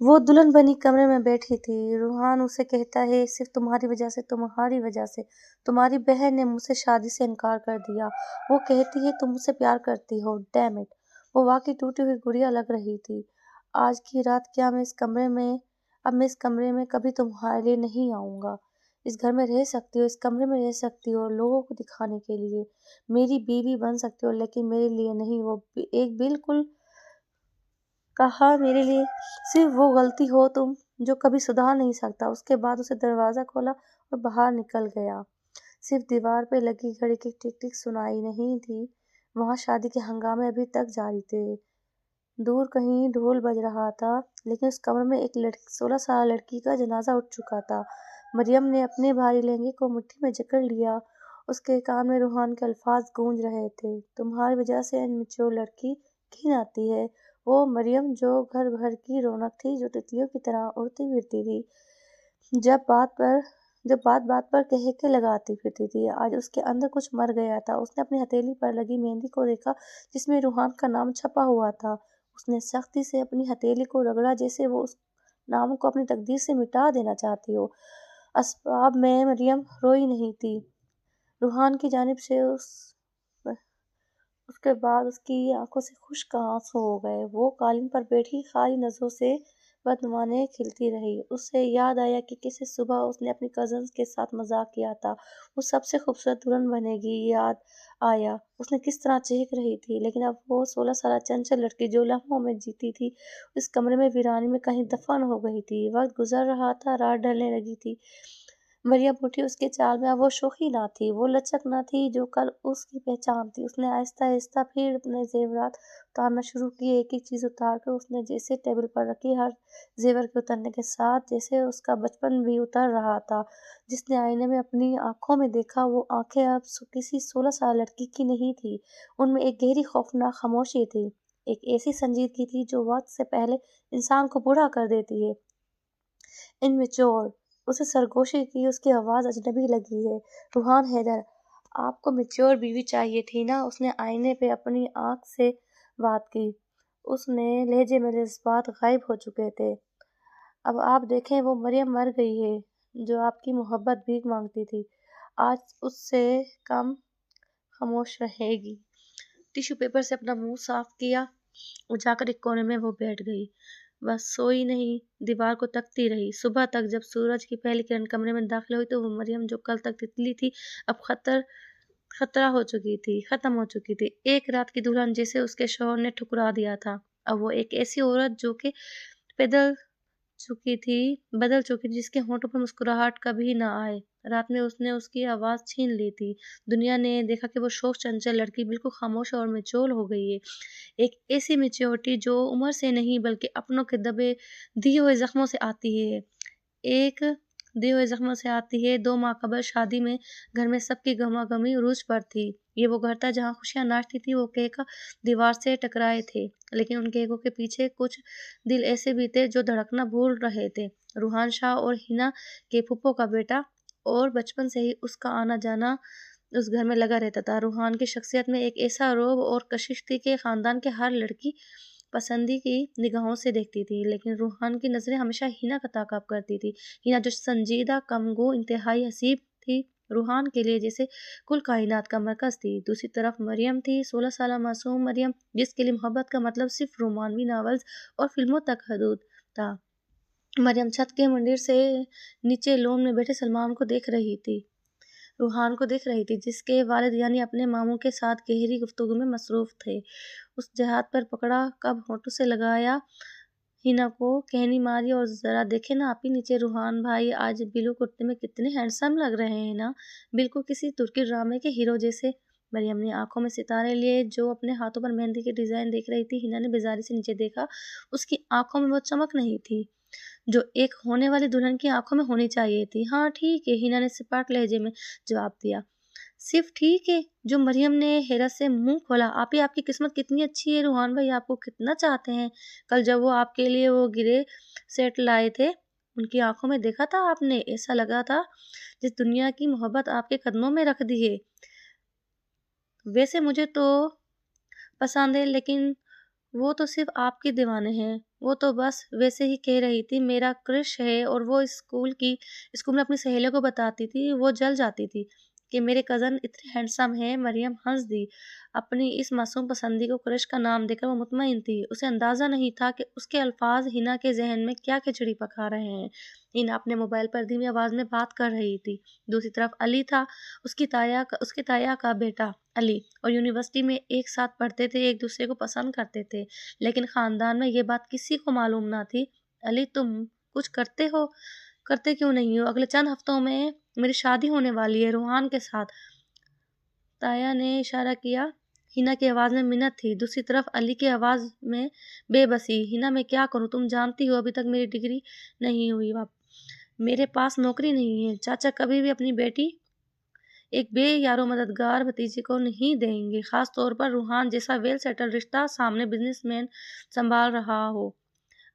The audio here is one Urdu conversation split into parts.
وہ دلہن بنی کمرے میں بیٹھی تھی۔ روحان اسے کہتا ہے صرف تمہاری وجہ سے، تمہاری وجہ سے تمہاری بہن نے مجھ سے شادی سے انکار کر دیا۔ وہ کہتی ہے تم مجھ سے پیار کرتی ہو، ڈیم اٹ۔ وہ واقعی ٹوٹی ہوئی گڑیا لگ رہی تھی۔ آج کی رات کیا میں اس کمرے میں کبھی تمہارے لیے نہیں آؤں گا۔ اس گھر میں رہ سکتی ہو، اس کمرے میں رہ سکتی ہو لوگوں کو دکھانے کے لیے، میری بیوی بن سکتی ہو، لیکن میرے لیے نہیں۔ وہ ایک بالکل کہا میرے لیے صرف وہ غلطی ہو تم جو کبھی سدھار نہیں سکتا۔ اس کے بعد اسے دروازہ کھولا اور باہر نکل گیا۔ صرف دیوار پہ لگی گھڑی کی ٹک ٹک سنائی نہیں تھی، وہاں شادی کے ہنگامے ابھی تک جاری تھے۔ دور کہیں ڈھول بج رہا تھا، لیکن اس کمرے میں ایک 16 سالہ لڑکی کا جنازہ اٹھ چکا تھا۔ مریم نے اپنے بھاری لہنگے کو مٹھی میں جکڑ لیا، اس کے کان میں روحان کے الفاظ گونج رہے تھے، تمہاری وجہ سے انمیچور لڑکی گھن آتی ہے۔ وہ مریم جو گھر بھر کی رونق تھی، جو تتلیوں کی طرح اڑتی پھرتی تھی، جب بات پر کہکے لگاتی پھرتی تھی، آج اس کے اندر کچھ مر گیا تھا۔ اس نے اپنی ہتھیلی پر لگی مہندی کو دیکھا جس میں روحان کا نام چھپا ہوا تھا۔ اس نے سختی سے اپنی ہتھیلی کو رگڑا جیسے وہ اس نام کو اپنی تقدیر سے مٹا دینا چاہتی ہو۔ اسباب میں مریم روئی نہیں تھی۔ روحان کی جانب سے اس کے بعد اس کی آنکھوں سے خشک آنسو ہو گئے۔ وہ قالین پر بیٹھی خالی نظروں سے بدعنوانی کھلتی رہی۔ اسے یاد آیا کہ کیسے صبح اس نے اپنی کزنز کے ساتھ مذاق کیا تھا، وہ سب سے خوبصورت دلہن بنے گی۔ یاد آیا اس نے کس طرح چہک رہی تھی، لیکن اب وہ 16 سالہ چنچل لڑکی جو لمحوں میں جیتی تھی، اس کمرے میں ویرانی میں کہیں دفن ہو گئی تھی۔ وقت گزر رہا تھا، رات ڈھلنے لگی تھی۔ مریم اٹھی، اس کے چال میں اب وہ شوخی نہ تھی، وہ لچک نہ تھی جو کل اس کی پہچان تھی۔ اس نے آہستہ آہستہ پھر اپنے زیورات اتارنا شروع کیے، ایک ایک چیز اتار کر اس نے جیسے ٹیبل پر رکھی، ہر زیور کے اترنے کے ساتھ جیسے اس کا بچپن بھی اتر رہا تھا۔ جس نے آئینے میں اپنی آنکھوں میں دیکھا، وہ آنکھیں اب کسی 16 سالہ لڑکی کی نہیں تھی، ان میں ایک گہری خوفناک خاموشی تھی، ایک ایسی سنجیدگی تھی جو وقت سے پہلے انسان کو بوڑھا کر دیتی ہے۔ انمیچور، اسے سرگوشی کی، اس کی آواز اجنبی لگی ہے۔ روحان حیدر، آپ کو میچور بیوی چاہیے تھی نا؟ اس نے آئینے پہ اپنی آنکھ سے بات کی، اس نے لہجے میں جذبات غائب ہو چکے تھے۔ اب آپ دیکھیں، وہ مریم مر گئی ہے جو آپ کی محبت بھیک مانگتی تھی، آج اس سے کم خاموش رہے گی۔ ٹیشو پیپر سے اپنا منہ صاف کیا اور جا کر ایک کونے میں وہ بیٹھ گئی، بس سوئی نہیں، دیوار کو تکتی رہی۔ صبح تک جب سورج کی پہلی کرن کمرے میں داخل ہوئی تو وہ مریم جو کل تک تتلی تھی اب ختم ہو چکی تھی، ایک رات کی دلہن جسے اس کے شوہر نے ٹھکرا دیا تھا۔ اب وہ ایک ایسی عورت جو کہ بدل چکی تھی جس کے ہونٹوں پر مسکراہٹ کبھی نہ آئے۔ رات میں اس نے اس کی آواز چھین لی تھی۔ دنیا نے دیکھا کہ وہ شوخ چنچل لڑکی بالکل خاموش اور میچور ہو گئی ہے، ایک ایسی میچورٹی جو عمر سے نہیں بلکہ اپنوں کے دیے ہوئے زخموں سے آتی ہے۔ 2 ماہ قبل شادی میں گھر میں سب کی گہما گہمی عروج پر تھی۔ یہ وہ گھر تھا جہاں خوشیاں ناچتی تھی۔ وہ کہکا دیوار سے ٹکرائے تھے، لیکن ان کہکوں کے پیچھے کچھ دل ایسے بھی تھے جو دھڑکنا بھول رہے تھے۔ روحان شاہ اور ہینا کے پھپھو کا بیٹا، اور بچپن سے ہی اس کا آنا جانا اس گھر میں لگا رہتا تھا۔ روحان کی شخصیت میں ایک ایسا رعب اور کشش تھی کہ خاندان کے ہر لڑکی پسندی کی نگاہوں سے دیکھتی تھی، لیکن روحان کی نظریں ہمیشہ ہینا کا تعاقب کرتی تھی۔ ہینا جو سنجیدہ، کم گو، انتہائی حسیب تھی، روحان کے لیے جیسے کل کائنات کا مرکز تھی۔ دوسری طرف مریم تھی، 16 سالہ معصوم مریم، جس کے لیے محبت کا مطلب صرف رومانوی ناولز اور فلموں تک محدود تھا۔ مریم چھت کے مندر سے نیچے لون میں بیٹھے سلمان کو دیکھ رہی تھی، روحان کو دیکھ رہی تھی، جس کے والد یعنی اپنے ماموں کے ساتھ گہری گفتگو میں مصروف تھے۔ اس جہاد پر پکڑا، کب ہونٹوں سے لگایا، ہینا کو کہنی ماری، اور ذرا دیکھیں نا آپی نیچے، روحان بھائی آج بلو کرتے میں کتنے ہینڈسم لگ رہے ہیں نا، بالکل کسی ترکی ڈرامے کے ہیرو جیسے۔ مریم نے آنکھوں میں ستارے لیے جو اپنے ہاتھوں پر مہندی کی ڈیزائن دیکھ رہی تھی۔ ہینا نے بیزاری سے نیچے دیکھا، اس کی آنکھوں میں وہ چمک نہیں تھی جو ایک ہونے والی دلہن کی آنکھوں میں ہونی چاہیے تھی۔ ہاں ٹھیک ہے، ہینا نے سپاٹ لہجے میں جواب دیا۔ صرف ٹھیک ہے؟ جو مریم نے حیرت سے منہ کھولا۔ آپی آپ کی قسمت کتنی اچھی ہے، روحان بھائی آپ کو کتنا چاہتے ہیں۔ کل جب وہ آپ کے لیے وہ گرے سیٹ لائے تھے، ان کی آنکھوں میں دیکھا تھا آپ نے، ایسا لگا تھا جس دنیا کی محبت آپ کے قدموں میں رکھ دی ہے۔ ویسے مجھے تو پسند ہے، لیکن وہ تو صرف آپ کے دیوانے ہیں، وہ تو بس ویسے ہی کہہ رہی تھی، میرا کرش ہے۔ اور وہ اسکول میں اپنی سہیلیوں کو بتاتی تھی، وہ جل جاتی تھی کہ میرے کزن اتنے ہینڈسم ہیں۔ مریم ہنس دی۔ اپنی اس معصوم پسندی کو کرش کا نام دے کر وہ مطمئن تھی۔ اسے اندازہ نہیں تھا کہ اس کے الفاظ ہنا کے ذہن میں کیا کھچڑی پکا رہے ہیں۔ ہنا اپنے موبائل پر دھیمی آواز میں بات کر رہی تھی۔ دوسری طرف علی تھا، اس کی تایا کا بیٹا علی، اور یونیورسٹی میں ایک ساتھ پڑھتے تھے، ایک دوسرے کو پسند کرتے تھے، لیکن خاندان میں یہ بات کسی کو معلوم نہ تھی۔ علی، تم کچھ کرتے کیوں نہیں ہو؟ اگلے چند ہفتوں میں میری شادی ہونے والی ہے روحان کے ساتھ۔ تایا نے اشارہ کیا۔ ہنا کی آواز میں منت تھی، دوسری طرف علی کی آواز میں بے بسی۔ ہنا، میں کیا کروں؟ تم جانتی ہو ابھی تک میری ڈگری نہیں ہوئی، میرے پاس نوکری نہیں ہے۔ چاچا کبھی بھی اپنی بیٹی ایک بے یارو مددگار بھتیجے کو نہیں دیں گے، خاص طور پر روحان جیسا ویل سیٹل رشتہ سامنے بزنس مین سنبھال رہا ہو۔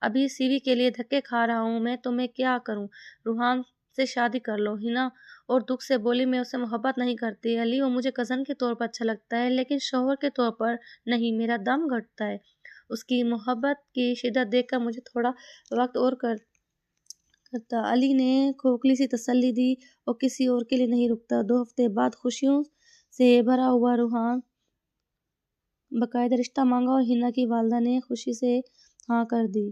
ابھی سی وی کے لیے دھکے کھا رہا ہوں میں، تو میں کیا کروں؟ روحان سے شادی کر لو، ہنا اور دکھ سے بولی۔ میں اسے محبت نہیں کرتی علی، وہ مجھے کزن کے طور پر اچھا لگتا ہے، لیکن شوہر کے طور پر نہیں۔ میرا دم گھٹتا ہے اس کی محبت کی شدت دیکھ کر۔ مجھے تھوڑا وقت اور کرتا۔ علی نے کھوکھلی سی تسلی دی، اور کسی اور کے لیے نہیں رکتا۔ 2 ہفتے بعد خوشیوں سے بھرا ہوا روحان باقاعدہ رشتہ مانگا، اور ہنا کی والدہ نے خوشی سے ہاں کر دی،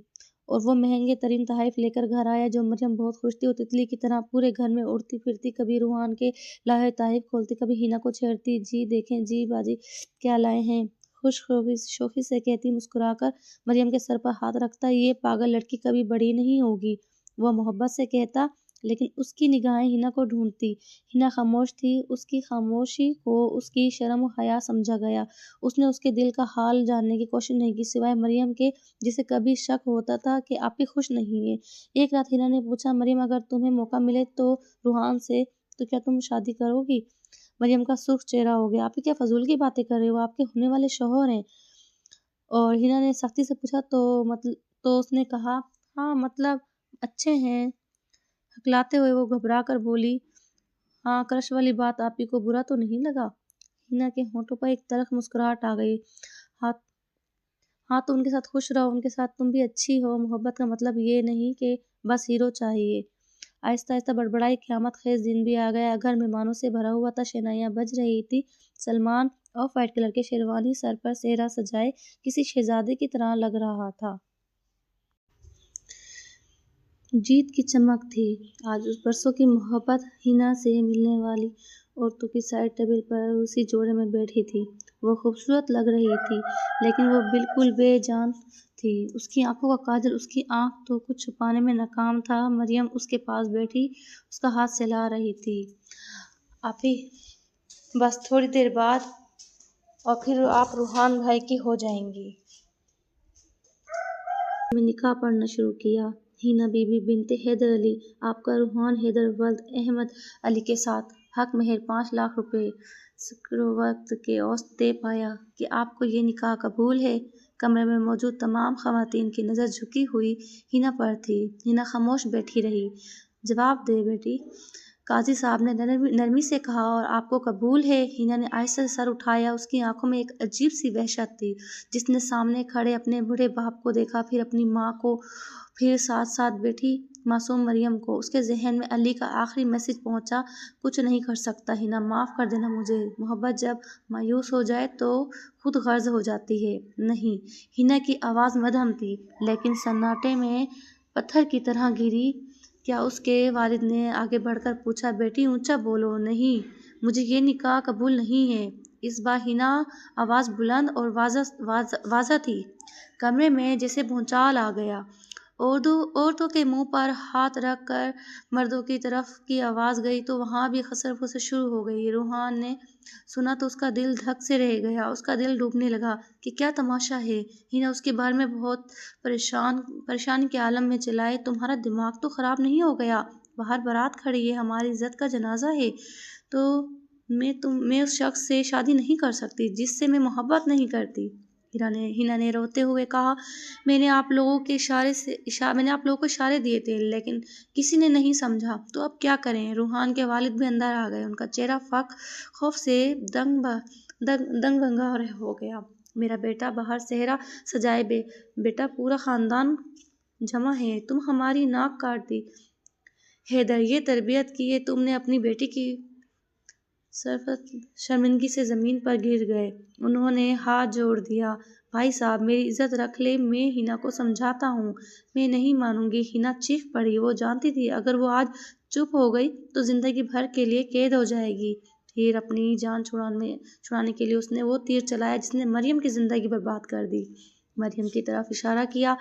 اور وہ مہنگے ترین تحائف لے کر گھر آیا۔ جو مریم بہت خوش تھی، وہ تتلی کی طرح پورے گھر میں اڑتی پھرتی، کبھی روحان کے لائے ہوئے تحائف کھولتی، کبھی ہنا کو چھیڑتی۔ جی دیکھیں جی باجی کیا لائے ہیں، خوش شوخی سے کہتی، مسکرا کر مریم کے سر پر ہاتھ رکھتا۔ یہ پاگل لڑکی کبھی بڑی نہیں ہوگی، وہ محبت سے کہتا، لیکن اس کی نگاہیں ہنا کو ڈھونڈتی۔ ہنا خاموش تھی، اس کی خاموشی کو اس کی شرم و حیا سمجھا گیا۔ اس نے اس کے دل کا حال جاننے کی کوشش نہیں کی، سوائے مریم کے، جسے کبھی شک ہوتا تھا کہ آپی خوش نہیں ہیں۔ ایک رات ہنا نے پوچھا، مریم اگر تمہیں موقع ملے تو روحان سے، تو کیا تم شادی کرو گی؟ مریم کا سرخ چہرہ ہو گیا۔ آپی کیا فضول کی باتیں کر رہے ہو، آپ کے ہونے والے شوہر ہیں۔ اور ہنا نے سختی سے پوچھا، تو اس نے کہا، ہاں مطلب اچھے ہیں۔ ہکلاتے ہوئے وہ گھبرا کر بولی، ہاں کرش والی بات آپی کو برا تو نہیں لگا؟ ہنا کے ہونٹوں پر ایک تلخ مسکراہٹ آ گئی۔ ہاں تو ان کے ساتھ خوش رہو، ان کے ساتھ تم بھی اچھی ہو۔ محبت کا مطلب یہ نہیں کہ بس ہیرو چاہیے۔ آہستہ آہستہ بڑبڑائی، قیامت خیز دن بھی آ گیا۔ گھر مہمانوں سے بھرا ہوا تھا، شہنائیاں بج رہی تھی۔ سلمان آف وائٹ کلر کے شیروانی، سر پر سہرا سجائے کسی شہزادے کی طرح لگ رہا تھا۔ جیت کی چمک تھی آج اس برسوں کی محبت۔ ہنا سے ملنے والی عورتوں کی سائڈ ٹیبل پر اسی جوڑے میں بیٹھی تھی۔ وہ خوبصورت لگ رہی تھی، لیکن وہ بالکل بے جان تھی۔ اس کی آنکھوں کا کاجل، اس کی آنکھ تو کچھ چھپانے میں ناکام تھا۔ مریم اس کے پاس بیٹھی اس کا ہاتھ سہلا رہی تھی۔ آپی بس تھوڑی دیر بعد، اور پھر آپ روحان بھائی کی ہو جائیں گی۔ میں نکاح پڑھنا شروع کیا۔ ہنا بی بی بنت حیدر علی، آپ کا روحان حیدر ولد احمد علی کے ساتھ حق مہر 5 لاکھ روپے۔ سکروت کے اوسط طے پایا کہ آپ کو یہ نکاح قبول ہے؟ کمرے میں موجود تمام خواتین کی نظر جھکی ہوئی ہنا پر تھی۔ ہنا خاموش بیٹھی رہی۔ جواب دے بیٹی، قاضی صاحب نے نرمی سے کہا۔ اور آپ کو قبول ہے؟ ہنا نے آہستہ سے سر اٹھایا۔ اس کی آنکھوں میں ایک عجیب سی وحشت تھی۔ جس نے سامنے کھڑے اپنے بوڑھے باپ کو دیکھا، پھر اپنی ماں کو، پھر ساتھ ساتھ بیٹھی معصوم مریم کو، اس کے ذہن میں علی کا آخری میسج پہنچا، کچھ نہیں کر سکتا ہنا، معاف کر دینا مجھے۔ محبت جب مایوس ہو جائے تو خود غرض ہو جاتی ہے۔ نہیں، ہنا کی آواز مدھم تھی، لیکن سناٹے میں پتھر کی طرح گری۔ کیا اس کے والد نے آگے بڑھ کر پوچھا، بیٹی اونچا بولو۔ نہیں، مجھے یہ نکاح قبول نہیں ہے۔ اس بار ہنا آواز بلند اور واضح تھی۔ کمرے میں جیسے بھونچال آ گیا۔ عورتوں کے منہ پر ہاتھ رکھ کر مردوں کی طرف کی آواز گئی تو وہاں بھی خسر پھسر شروع ہو گئی۔ روحان نے سنا تو اس کا دل دھک سے رہ گیا۔ اس کا دل ڈوبنے لگا کہ کیا تماشا ہے۔ ہنا اس کے بارے میں بہت پریشانی کے عالم میں چلائے، تمہارا دماغ تو خراب نہیں ہو گیا؟ باہر بارات کھڑی ہے، ہماری عزت کا جنازہ ہے، تو میں اس شخص سے شادی نہیں کر سکتی جس سے میں محبت نہیں کرتی۔ ہنا نے روتے ہوئے کہا، میں نے آپ لوگوں کو اشارے دیے تھے، لیکن کسی نے نہیں سمجھا، تو اب کیا کریں؟ روحان کے والد بھی اندر آ گئے۔ ان کا چہرہ خوف سے دنگ بھنگا ہو گیا۔ میرا بیٹا باہر صحرا سجائے بیٹا پورا خاندان جمع ہے، تم ہماری ناک کاٹ دی۔ حیدر، یہ تربیت کی ہے تم نے اپنی بیٹی کی شرمندگی سے زمین پر گر گئے۔ انہوں نے ہاتھ جوڑ دیا۔ بھائی صاحب، میری عزت رکھ لے، میں ہینا کو سمجھاتا ہوں۔ میں نہیں مانوں گی۔ ہینا چیخ پڑی۔ وہ جانتی تھی اگر وہ آج چپ ہو گئی تو زندگی بھر کے لیے قید ہو جائے گی۔ پھر اپنی جان چھڑانے کے لیے اس نے وہ تیر چلایا جس نے مریم کی زندگی برباد کر دی۔ مریم کی طرف اشارہ کیا۔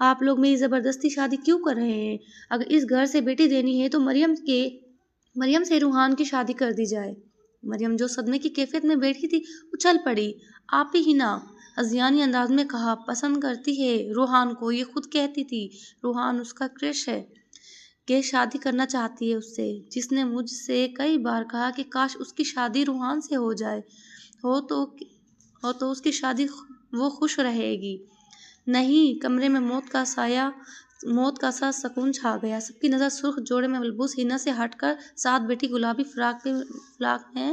آپ لوگ میری زبردستی شادی کیوں کر رہے ہیں؟ اگر اس گھر سے بیٹی دینی ہے تو مریم سے روحان کی شادی کر دی جائے۔ مریم جو صدمے کی کیفیت میں بیٹھی تھی اچھل پڑی۔ آپ ہی ہینا، ازیانی انداز میں کہا، پسند کرتی ہے روحان کو، یہ خود کہتی تھی۔ روحان اس کا کرش ہے کہ شادی کرنا چاہتی ہے اس سے، جس نے مجھ سے کئی بار کہا کہ کاش اس کی شادی روحان سے ہو جائے، ہو تو اس کی شادی وہ خوش رہے گی۔ نہیں، کمرے میں موت کا سا سکون چھا گیا۔ سب کی نظر سرخ جوڑے میں ملبوس ہینا سے ہٹ کر ساتھ بیٹھی گلابی فراق میں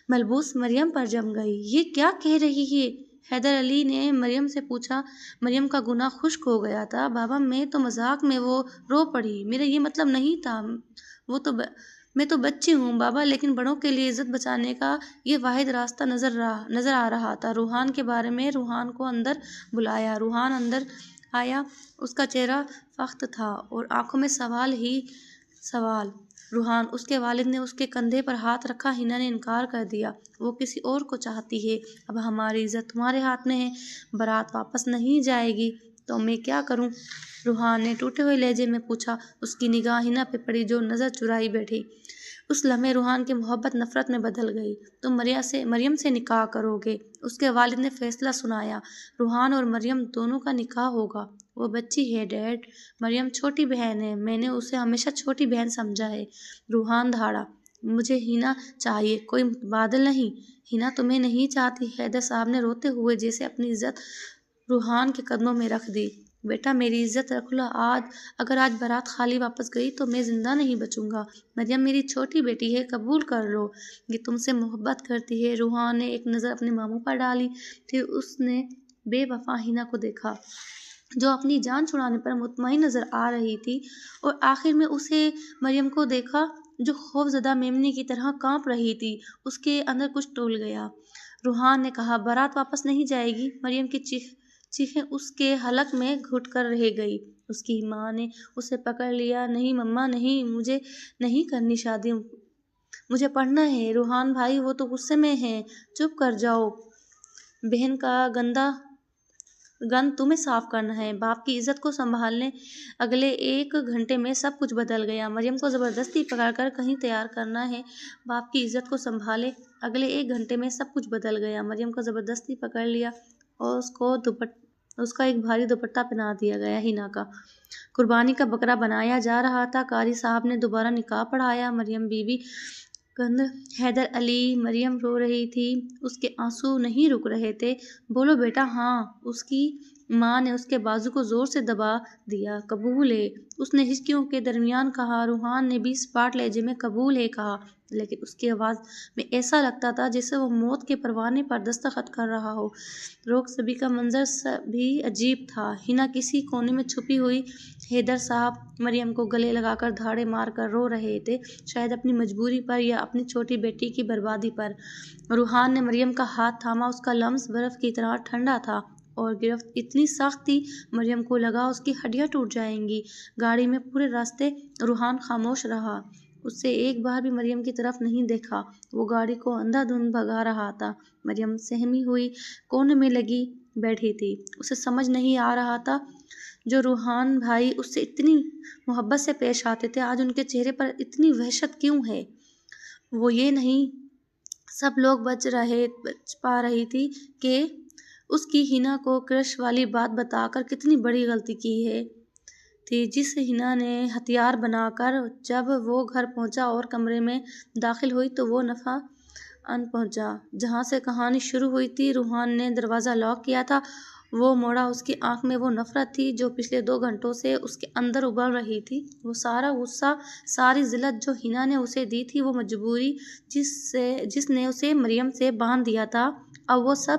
ملبوس مریم پر جم گئی۔ یہ کیا کہہ رہی ہے؟ حیدر علی نے مریم سے پوچھا۔ مریم کا گناہ خشک ہو گیا تھا۔ بابا، میں تو مذاق میں، وہ رو پڑی، میرا یہ مطلب نہیں تھا، میں تو بچی ہوں بابا، لیکن بڑوں کے لیے عزت بچانے کا یہ واحد راستہ نظر آ رہا تھا۔ روحان کے بارے میں روحان کو اندر بلایا۔ روحان اندر آیا۔ اس کا چہرہ فخت تھا اور آنکھوں میں سوال ہی سوال۔ روحان، اس کے والد نے اس کے کندھے پر ہاتھ رکھا۔ ہینا نے انکار کر دیا۔ وہ کسی اور کو چاہتی ہے۔ اب ہماری عزت تمہارے ہاتھ میں ہے۔ بارات واپس نہیں جائے گی تو میں کیا کروں؟ روحان نے ٹوٹے ہوئے لہجے میں پوچھا۔ اس کی نگاہ ہینا پہ پڑی جو نظر چرائی بیٹھی۔ اس لمحے روحان کی محبت نفرت میں بدل گئی۔ تم مریم سے نکاح کرو گے؟ اس کے والد نے فیصلہ سنایا۔ روحان اور مریم دونوں کا نکاح ہوگا۔ وہ بچی ہے ڈیڈ، مریم چھوٹی بہن ہے، میں نے اسے ہمیشہ چھوٹی بہن سمجھا ہے۔ روحان دھاڑا۔ مجھے ہینا چاہیے، کوئی متبادل نہیں۔ ہینا تمہیں نہیں چاہتی۔ حیدر صاحب نے روتے ہوئے جیسے اپنی عزت روحان کے قدموں میں رکھ دی۔ بیٹا، میری عزت رکھ لو۔ اگر آج بارات خالی واپس گئی تو میں زندہ نہیں بچوں گا۔ مریم میری چھوٹی بیٹی ہے، قبول کر لو۔ یہ تم سے محبت کرتی ہے۔ روحان نے ایک نظر اپنے ماموں پر ڈالی، پھر اس نے بے وفا ہینا کو دیکھا جو اپنی جان چھڑانے پر مطمئن نظر آ رہی تھی، اور آخر میں اسے مریم کو دیکھا جو خوف زدہ میمنے کی طرح کانپ رہی تھی۔ اس کے اندر کچھ ٹول گیا۔ روحان نے کہا، بارات واپس نہیں جائے گی؟ مریم کی چیخیں اس کے حلق میں گھٹ کر رہ گئی۔ اس کی ماں نے اسے پکڑ لیا۔ نہیں مما، نہیں، مجھے نہیں کرنی شادی، مجھے پڑھنا ہے۔ روحان بھائی، وہ تو غصے میں ہے، چپ کر جاؤ۔ بہن کا گند تمہیں صاف کرنا ہے، باپ کی عزت کو سنبھالنے۔ اگلے 1 گھنٹے میں سب کچھ بدل گیا۔ مریم کو زبردستی پکڑ کر کہیں تیار کرنا ہے، باپ کی عزت کو سنبھالے۔ اگلے 1 گھنٹے میں سب کچھ بدل گیا۔ مریم کو زبردستی پکڑ لیا اور اس کا ایک بھاری دوپٹہ پہنا دیا گیا۔ ہینا کا قربانی کا بکرا بنایا جا رہا تھا۔ قاری صاحب نے دوبارہ نکاح پڑھایا۔ مریم بی بی گند، حیدر علی، مریم رو رہی تھی، اس کے آنسو نہیں رک رہے تھے۔ بولو بیٹا۔ ہاں۔ اس کی ماں نے اس کے بازو کو زور سے دبا دیا۔ قبول ہے، اس نے ہچکیوں کے درمیان کہا۔ روحان نے بھی اسپاٹ لہجے میں قبول ہے کہا، لیکن اس کی آواز میں ایسا لگتا تھا جیسے وہ موت کے پروانے پر دستخط کر رہا ہو۔ روک سبھی کا منظر بھی عجیب تھا۔ ہینا کسی کونے میں چھپی ہوئی۔ حیدر صاحب مریم کو گلے لگا کر دھاڑے مار کر رو رہے تھے، شاید اپنی مجبوری پر یا اپنی چھوٹی بیٹی کی بربادی پر۔ روحان نے مریم کا ہاتھ تھاما۔ اس کا لمس برف کی طرح ٹھنڈا تھا اور گرفت اتنی سخت تھی مریم کو لگا اس کی ہڈیاں ٹوٹ جائیں گی۔ گاڑی میں پورے راستے روحان خاموش رہا۔ اس نے ایک بار بھی مریم کی طرف نہیں دیکھا۔ وہ گاڑی کو اندھا دھند بھگا رہا تھا۔ مریم سہمی ہوئی کونے میں لگی بیٹھی تھی۔ اسے سمجھ نہیں آ رہا تھا جو روحان بھائی اس سے اتنی محبت سے پیش آتے تھے، آج ان کے چہرے پر اتنی وحشت کیوں ہے؟ وہ یہ نہیں سب لوگ بچ پا رہی تھی کہ اس کی ہینا کو کرش والی بات بتا کر کتنی بڑی غلطی کی تھی، جس ہینا نے ہتھیار بنا کر جب وہ گھر پہنچا اور کمرے میں داخل ہوئی تو وہ نفع ان پہنچا جہاں سے کہانی شروع ہوئی تھی۔ روحان نے دروازہ لاک کیا تھا۔ وہ موڑا۔ اس کی آنکھ میں وہ نفرت تھی جو پچھلے 2 گھنٹوں سے اس کے اندر ابل رہی تھی، وہ سارا غصہ، ساری ذلت جو ہینا نے اسے دی تھی، وہ مجبوری جس نے اسے مریم سے باندھ دیا تھا، اب وہ سب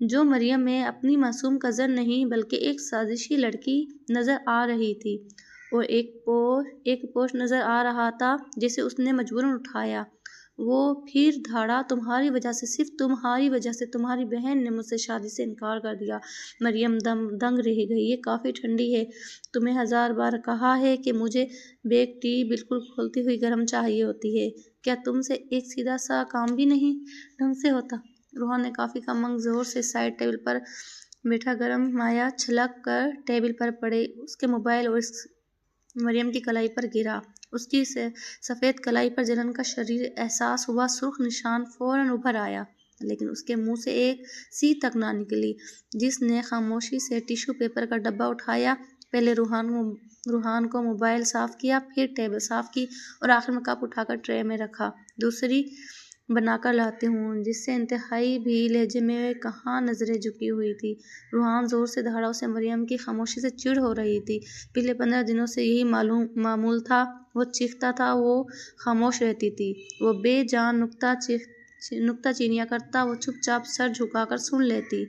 جو مریم میں اپنی معصوم کزن نہیں بلکہ ایک سازشی لڑکی نظر آ رہی تھی، اور ایک پوش نظر آ رہا تھا جسے اس نے مجبوراً اٹھایا۔ وہ پھر دھاڑا، تمہاری وجہ سے، صرف تمہاری وجہ سے تمہاری بہن نے مجھ سے شادی سے انکار کر دیا۔ مریم دنگ رہ گئی۔ یہ کافی ٹھنڈی ہے، تمہیں 1000 بار کہا ہے کہ مجھے بیک ٹی بالکل کھولتی ہوئی گرم چاہیے ہوتی ہے، کیا تم سے ایک سیدھا سا کام بھی نہیں ڈھنگ سے ہوتا؟ روحان نے کافی کا مگ زور سے سائڈ ٹیبل پر بیٹھا گرم مائع چھلک کر ٹیبل پر پڑے اس کے موبائل اور مریم کی کلائی پر گرا۔ اس کی سفید کلائی پر جلن کا شدید احساس ہوا۔ سرخ نشان فوراً ابھر آیا، لیکن اس کے منہ سے ایک سی تک نہ نکلی۔ جس نے خاموشی سے ٹیشو پیپر کا ڈبہ اٹھایا، پہلے روحان کو موبائل صاف کیا، پھر ٹیبل صاف کی، اور آخر میں کپ اٹھا کر ٹرے میں رکھا۔ دوسری بنا کر لاتی ہوں، جس سے انتہائی بھی لہجے میں کہاں نظریں جھکی ہوئی تھی۔ روحان زور سے دھاڑا، اسے مریم کی خاموشی سے چڑ ہو رہی تھی۔ پچھلے 15 دنوں سے یہی معمول تھا، وہ چیختا تھا، وہ خاموش رہتی تھی، وہ بے جان نکتہ چینیاں کرتا، وہ چپ چاپ سر جھکا کر سن لیتی۔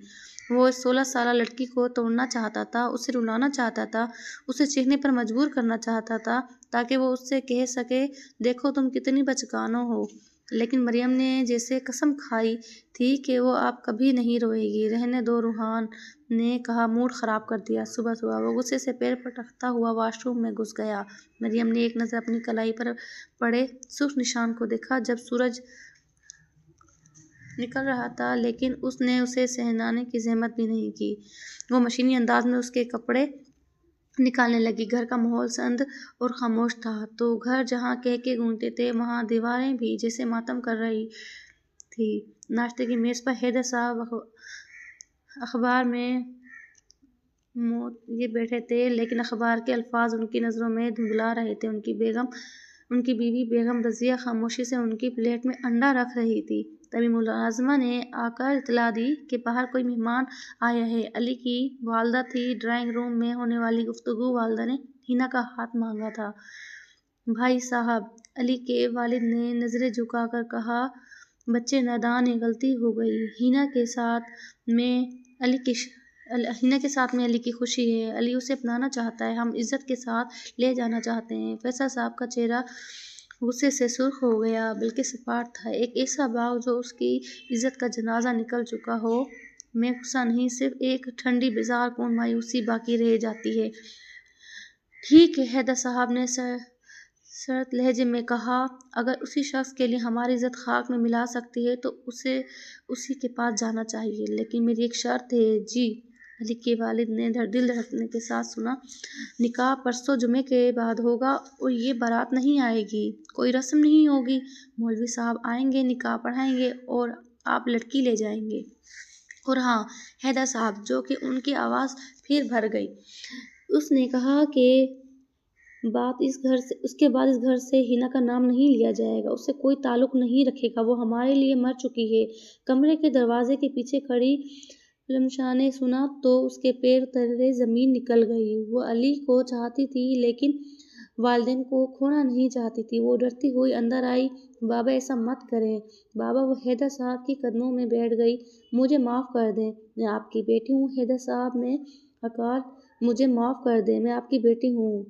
وہ اس 16 سالہ لڑکی کو توڑنا چاہتا تھا، اسے رلانا چاہتا تھا، اسے چیخنے پر مجبور کرنا چاہتا تھا تاکہ وہ اس سے کہہ سکے، دیکھو تم کتنی بچگانو ہو۔ لیکن مریم نے جیسے قسم کھائی تھی کہ وہ اب کبھی نہیں روئے گی۔ رہنے دو، روحان نے کہا، موڈ خراب کر دیا۔ صبح وہ غصے سے پیر پٹکتا ہوا واش روم میں گھس گیا۔ مریم نے ایک نظر اپنی کلائی پر پڑے سرخ نشان کو دیکھا جب سورج نکل رہا تھا، لیکن اس نے اسے سہلانے کی زحمت بھی نہیں کی۔ وہ مشینی انداز میں اس کے کپڑے نکالنے لگی۔ گھر کا ماحول سرد اور خاموش تھا، تو گھر جہاں کہکے گونجتے تھے، وہاں دیواریں بھی جیسے ماتم کر رہی تھیں۔ ناشتے کی میز پر حیدر صاحب اخبار میں یہ بیٹھے تھے، لیکن اخبار کے الفاظ ان کی نظروں میں دھندلا رہے تھے۔ ان کی بیوی بیگم رضیہ خاموشی سے ان کی پلیٹ میں انڈا رکھ رہی تھی۔ تبھی ملازمہ نے آ کر اطلاع دی کہ باہر کوئی مہمان آیا ہے۔ علی کی والدہ تھی۔ ڈرائنگ روم میں ہونے والی گفتگو۔ والدہ نے حنا کا ہاتھ مانگا تھا۔ بھائی صاحب، علی کے والد نے نظریں جھکا کر کہا، بچے نادان ہیں، غلطی ہو گئی۔ حنا کے ساتھ میں علی کی خوشی ہے۔ علی اسے اپنانا چاہتا ہے، ہم عزت کے ساتھ لے جانا چاہتے ہیں۔ فیصل صاحب کا چہرہ غصے سے سرخ ہو گیا، بلکہ سپاٹ تھا۔ ایک ایسا باغ جو اس کی عزت کا جنازہ نکل چکا ہو میں غصہ نہیں، صرف ایک ٹھنڈی بیزار کن مایوسی باقی رہ جاتی ہے۔ ٹھیک ہے، حیدر صاحب نے سرد لہجے میں کہا، اگر اسی شخص کے لیے ہماری عزت خاک میں ملا سکتی ہے تو اسے اسی کے پاس جانا چاہیے، لیکن میری ایک شرط ہے۔ جی؟ علی کے والد نے دل دھڑکنے کے ساتھ سنا۔ نکاح پرسوں جمعے کے بعد ہوگا، اور یہ بارات نہیں آئے گی، کوئی رسم نہیں ہوگی، مولوی صاحب آئیں گے، نکاح پڑھائیں گے اور آپ لڑکی لے جائیں گے۔ اور ہاں حیدر صاحب، جو کہ ان کی آواز پھر بھر گئی، اس نے کہا کہ اس کے بعد اس گھر سے حنا کا نام نہیں لیا جائے گا، اس سے کوئی تعلق نہیں رکھے گا، وہ ہمارے لیے مر چکی ہے۔ کمرے کے دروازے کے پیچھے کھڑی علم شاہ نے سنا تو اس کے پیر تلے زمین نکل گئی۔ وہ علی کو چاہتی تھی، لیکن والدین کو کھونا نہیں چاہتی تھی۔ وہ ڈرتی ہوئی اندر آئی۔ بابا ایسا مت کریں بابا، وہ حیدر صاحب کے قدموں میں بیٹھ گئی۔ مجھے معاف کر دیں، میں آپ کی بیٹی ہوں۔ حیدر صاحب نے آکار، مجھے معاف کر دیں، میں آپ کی بیٹی ہوں۔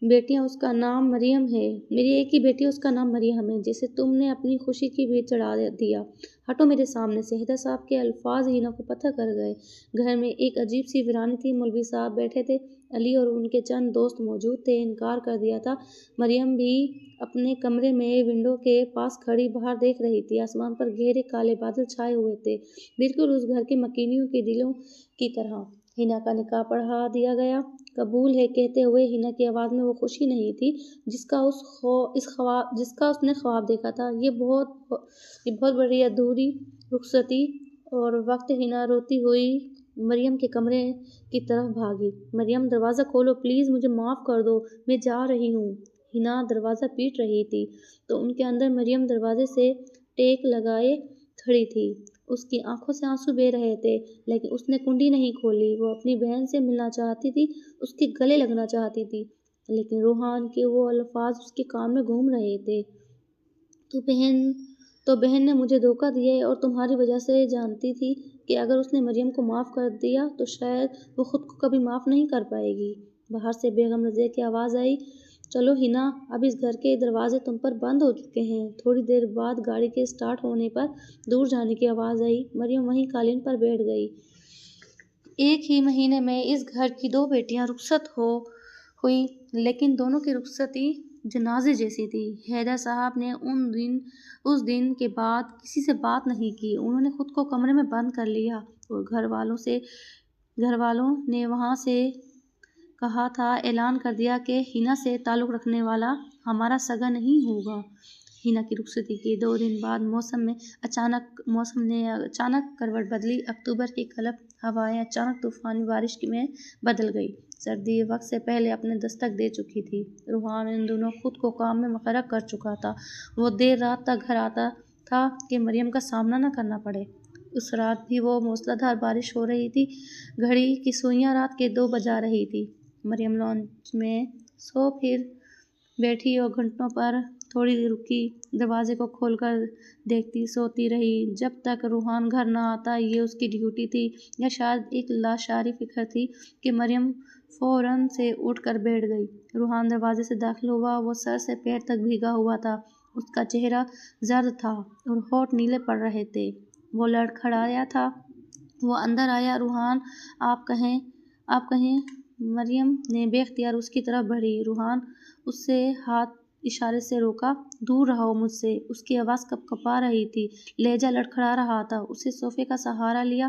بیٹیاں، اس کا نام مریم ہے۔ میری ایک ہی بیٹی ہے، اس کا نام مریم ہے، جسے تم نے اپنی خوشی کی بھیٹ چڑھا دیا۔ ہٹو میرے سامنے سے۔ حیدر صاحب کے الفاظ حنا کو پتھر کر گئے۔ گھر میں ایک عجیب سی ویرانی تھی۔ مولوی صاحب بیٹھے تھے، علی اور ان کے چند دوست موجود تھے۔ انکار کر دیا تھا۔ مریم بھی اپنے کمرے میں ونڈو کے پاس کھڑی باہر دیکھ رہی تھی۔ آسمان پر گہرے کالے بادل چھائے ہوئے تھے، بالکل اس گھر کے مکینوں کے دلوں کی طرح۔ حنا کا نکاح پڑھا دیا گیا۔ قبول ہے کہتے ہوئے حنا کی آواز میں وہ خوشی نہیں تھی جس کا اس نے خواب دیکھا تھا۔ یہ بہت بڑی ادھوری رخصتی اور وقت۔ حنا روتی ہوئی مریم کے کمرے کی طرف بھاگی۔ مریم، دروازہ کھولو پلیز، مجھے معاف کر دو، میں جا رہی ہوں۔ حنا دروازہ پیٹ رہی تھی تو ان کے اندر مریم دروازے سے ٹیک لگائے کھڑی تھی۔ اس کی آنکھوں سے آنسو بہہ رہے تھے، لیکن اس نے کنڈی نہیں کھولی۔ وہ اپنی بہن سے ملنا چاہتی تھی، اس کے گلے لگنا چاہتی تھی، لیکن روحان کے وہ الفاظ اس کے کان میں گونج رہے تھے، تو بہن نے مجھے دھوکہ دیا ہے اور تمہاری وجہ سے جانتی تھی کہ اگر اس نے مریم کو معاف کر دیا تو شاید وہ خود کو کبھی معاف نہیں کر پائے گی۔ باہر سے بیگم رضیہ کی آواز آئی، چلو ہنا، اب اس گھر کے دروازے تم پر بند ہو چکے ہیں۔ تھوڑی دیر بعد گاڑی کے سٹارٹ ہونے پر دور جانے کی آواز آئی۔ مریم وہیں قالین پر بیٹھ گئی۔ ایک ہی مہینے میں اس گھر کی 2 بیٹیاں رخصت ہوئی، لیکن دونوں کی رخصتی جنازے جیسی تھی۔ حیدر صاحب نے اس دن کے بعد کسی سے بات نہیں کی۔ انہوں نے خود کو کمرے میں بند کر لیا اور گھر والوں نے وہاں سے کہا تھا، اعلان کر دیا کہ ہنا سے تعلق رکھنے والا ہمارا سگا نہیں ہوگا۔ ہنا کی رخصتی کے 2 دن بعد موسم نے اچانک کروٹ بدلی۔ اکتوبر کی کلپ ہوائیں اچانک طوفانی بارش میں بدل گئی۔ سردی وقت سے پہلے اپنے دستک دے چکی تھی۔ روحان ان دنوں خود کو کام میں مغرق کر چکا تھا۔ وہ دیر رات تک گھر آتا تھا کہ مریم کا سامنا نہ کرنا پڑے۔ اس رات بھی وہ موسلادھار بارش ہو رہی تھی۔ گھڑی کی سوئیاں رات کے 2 بجا رہی تھی۔ مریم لانچ میں سو پھر بیٹھی اور گھنٹوں پر تھوڑی رکی، دروازے کو کھول کر دیکھتی، سوتی رہی جب تک روحان گھر نہ آتا۔ یہ اس کی ڈیوٹی تھی یا شاید ایک لاشعوری فکر تھی کہ مریم فوراً سے اٹھ کر بیٹھ گئی۔ روحان دروازے سے داخل ہوا۔ وہ سر سے پیر تک بھیگا ہوا تھا۔ اس کا چہرہ زرد تھا اور ہونٹ نیلے پڑ رہے تھے۔ وہ لڑکھڑایا تھا۔ وہ اندر آیا۔ روحان، آپ کہیں۔ مریم نے بے اختیار اس کی طرف بڑھی۔ روحان اسے ہاتھ اشارے سے روکا۔ دور رہو مجھ سے۔ اس کی آواز کپکپا رہی تھی، لہجہ لڑکھڑا رہا تھا۔ اس نے صوفے کا سہارا لیا۔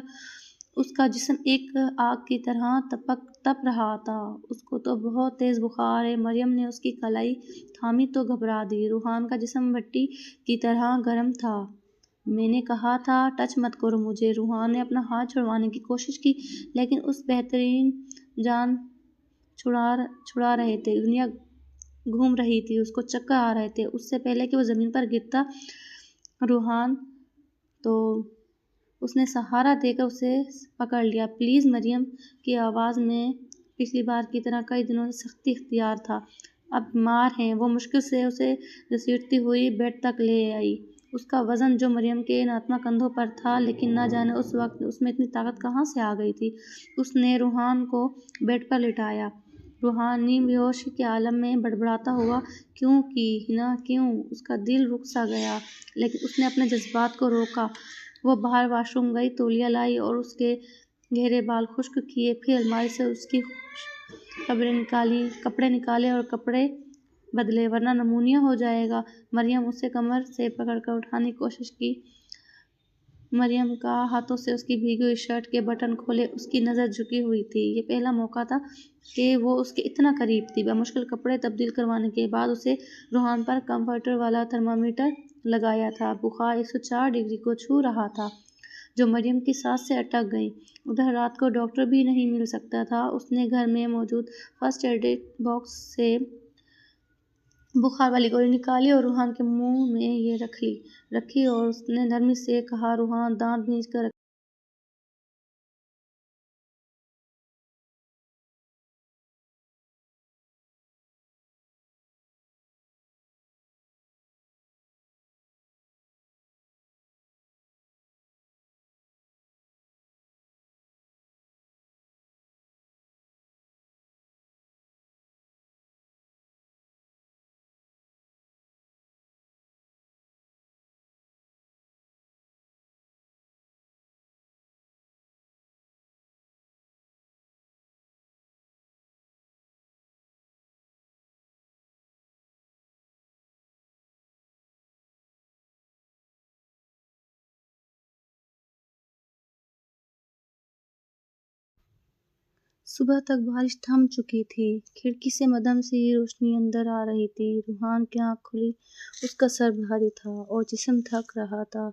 اس کا جسم ایک آگ کی طرح تپ رہا تھا۔ اس کو تو بہت تیز بخار ہے۔ مریم نے اس کی کلائی تھامی تو گھبرا دی۔ روحان کا جسم بھٹی کی طرح گرم تھا۔ میں نے کہا تھا ٹچ مت کرو مجھے۔ روحان نے اپنا ہاتھ چھڑوانے کی کوشش کی، لیکن اس بہترین جان چھڑا رہے تھے۔ دنیا گھوم رہی تھی۔ اس کو چکر آ رہے تھے۔ اس سے پہلے کہ وہ زمین پر گرتا، روحان تو اس نے سہارا دے کر اسے پکڑ لیا۔ پلیز مریم کی آواز میں پچھلی بار کی طرح کئی دنوں سے سختی اختیار تھا۔ اب بیمار ہیں۔ وہ مشکل سے اسے گھسیٹتی ہوئی بیڈ تک لے آئی۔ اس کا وزن جو مریم کے ناتما کندھوں پر تھا، لیکن نہ جانے اس وقت اس میں اتنی طاقت کہاں سے آ گئی تھی۔ اس نے روحان کو بیڈ پر لٹایا۔ روحان نیم بے ہوشی کے عالم میں بڑبڑاتا ہوا، کیوں کی ہنا، کیوں؟ اس کا دل رک سا گیا، لیکن اس نے اپنے جذبات کو روکا۔ وہ باہر واش روم گئی، تولیہ لائی اور اس کے گہرے بال خشک کیے۔ پھر الماری سے اس کے کپڑے نکالے اور کپڑے بدلے، ورنہ نمونیا ہو جائے گا۔ مریم، اسے کمر سے پکڑ کر اٹھانے کی کوشش کی۔ مریم کا ہاتھوں سے اس کی بھیگی ہوئی شرٹ کے بٹن کھولے۔ اس کی نظر جھکی ہوئی تھی۔ یہ پہلا موقع تھا کہ وہ اس کے اتنا قریب تھی۔ بمشکل کپڑے تبدیل کروانے کے بعد اسے روحان پر کمفرٹر والا تھرمامیٹر لگایا تھا۔ بخار 104 ڈگری کو چھو رہا تھا، جو مریم کی سانس سے اٹک گئی۔ ادھر رات کو ڈاکٹر بھی نہیں مل سکتا تھا۔ اس نے گھر میں موجود فرسٹ ایڈ باکس سے بخار والی گولی نکالی اور روحان کے منہ میں یہ رکھی اور اس نے نرمی سے کہا، روحان، دانت بھینج کر رکھ۔ صبح تک بارش تھم چکی تھی۔ کھڑکی سے مدھم سی روشنی اندر آ رہی تھی۔ روحان کی آنکھ کھلی۔ اس کا سر بھاری تھا اور جسم تھک رہا تھا،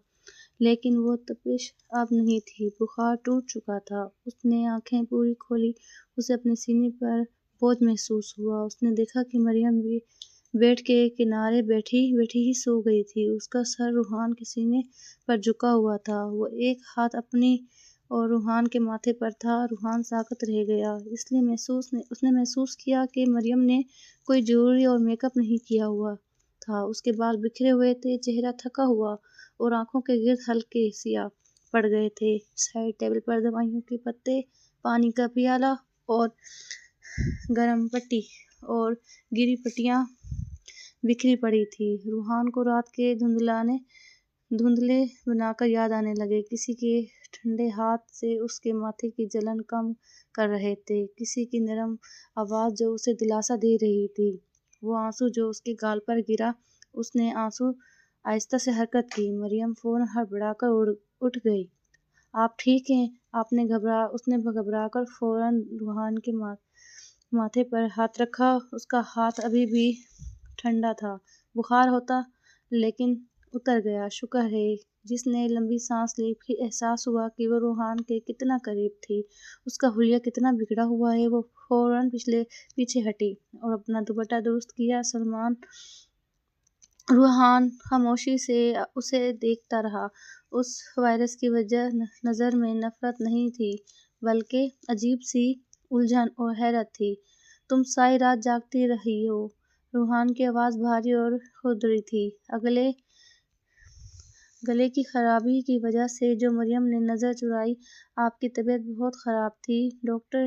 لیکن وہ تپش اب نہیں تھی۔ بخار ٹوٹ چکا تھا۔ اس نے آنکھیں پوری کھولی۔ اسے اپنے سینے پر بوجھ محسوس ہوا۔ اس نے دیکھا کہ مریم بھی بیڈ کے کنارے بیٹھی ہی سو گئی تھی۔ اس کا سر روحان کے سینے پر جھکا ہوا تھا۔ وہ ایک ہاتھ اپنی اور روحان کے ماتھے پر تھا۔ روحان ساکت رہ گیا، اس لیے اس نے محسوس کیا کہ مریم نے کوئی جیولری اور میک اپ نہیں کیا ہوا تھا، اس کے بال بکھرے ہوئے تھے، چہرہ تھکا ہوا اور آنکھوں کے گرد ہلکے سیاہ پڑ گئے تھے۔ سائڈ ٹیبل پر دوائیوں کے پتے، پانی کا پیالہ اور گرم پٹی اور گری پٹیاں بکھری پڑی تھی۔ روحان کو رات کے دھندلے بنا کر یاد آنے لگے، کسی کے ٹھنڈے ہاتھ سے اس کے ماتھے کی جلن کم کر رہے تھے، کسی کی نرم آواز جو اسے دلاسا دے رہی تھی۔ وہ آنسو جو اس کے گال پر گرا، اس نے آہستہ سے حرکت کی۔ مریم فوراً ہڑبڑا کر اٹھ گئی۔ آپ ٹھیک ہیں؟ اس نے گھبرا کر فوراً روحان کے ماتھے پر ہاتھ رکھا۔ اس کا ہاتھ ابھی بھی ٹھنڈا تھا۔ بخار ہوتا، لیکن اتر گیا۔ شکر ہے۔ جس نے لمبی سانس لی، پھر احساس ہوا کہ وہ روحان کے کتنا قریب تھی، اس کا حلیہ کتنا بگڑا ہوا ہے۔ وہ فوراً پیچھے ہٹی اور اپنا دوپٹہ درست کیا۔ روحان خاموشی سے اسے دیکھتا رہا۔ اس وائرس کی وجہ نظر میں نفرت نہیں تھی، بلکہ عجیب سی الجھن اور حیرت تھی۔ تم ساری رات جاگتی رہی ہو؟ روحان کی آواز بھاری اور کھردری تھی۔ گلے کی خرابی کی وجہ سے جو مریم نے نظر چرائی، آپ کی طبیعت بہت خراب تھی۔ ڈاکٹر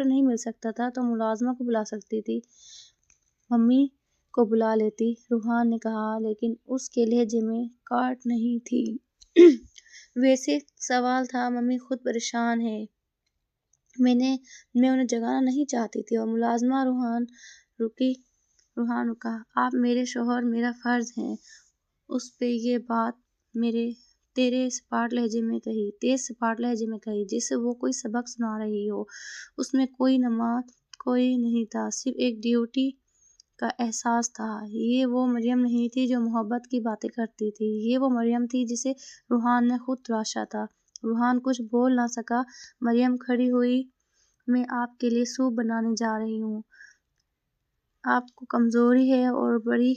نہیں مل سکتا تھا تو ملازمہ کو بلا سکتی تھی۔ ممی کو بلا لیتی، روحان نے کہا، لیکن اس کے لہجے میں کاٹ نہیں تھی۔ ویسے سوال تھا، ممی خود پریشان ہیں، میں انہیں جگانا نہیں چاہتی تھی۔ اور ملازمہ روحان رکا۔ آپ میرے شوہر، میرا فرض ہے۔ اس پہ یہ بات تیز سپاٹ لہجے میں کہی، جیسے وہ کوئی سبق سنا رہی ہو۔ اس میں کوئی نماد کوئی نہیں تھا، صرف ایک ڈیوٹی کا احساس تھا۔ یہ وہ مریم نہیں تھی جو محبت کی باتیں کرتی تھی، یہ وہ مریم تھی جسے روحان نے خود تراشا تھا۔ روحان کچھ بول نہ سکا۔ مریم کھڑی ہوئی، میں آپ کے لیے سوپ بنانے جا رہی ہوں۔ آپ کو کمزوری ہے، اور بڑی